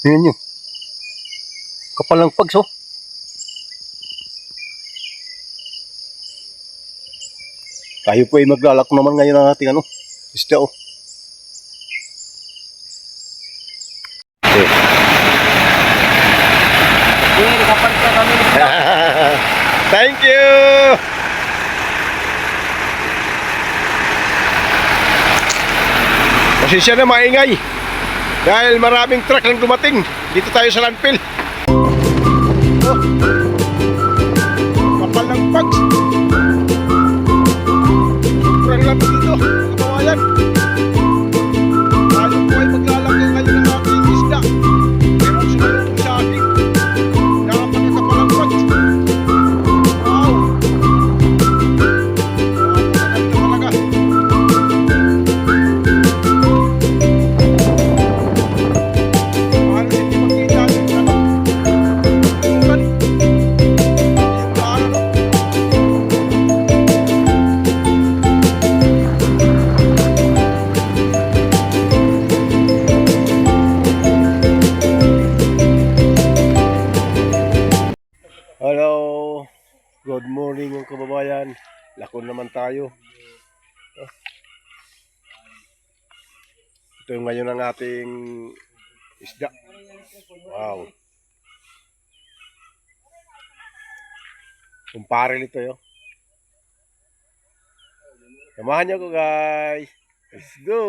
Tingnan nyo. Kapal ng pags, oh. Tayo po ay maglalako naman ngayon ng ating isda, oh. Okay. Thank you! Pasensya na, maingay. Dahil maraming truck lang dumating. Dito tayo sa landfill. Oh. Kapal ng pags. Kurang lang dito, kabawayan. Tayo po ay maglalagay ngayon ng ating isda. Pero ang sumalong sa akin, napakakapal ng pags. Wow! Napakaganda talaga. Halos hindi makita yung tukan. Yung daan, Hello, good morning mga kababayan. Lakon naman tayo. Ito yung ngayon ang ating isda. Wow. Kumpare nito yo. Samahan niyo ko guys. Let's go.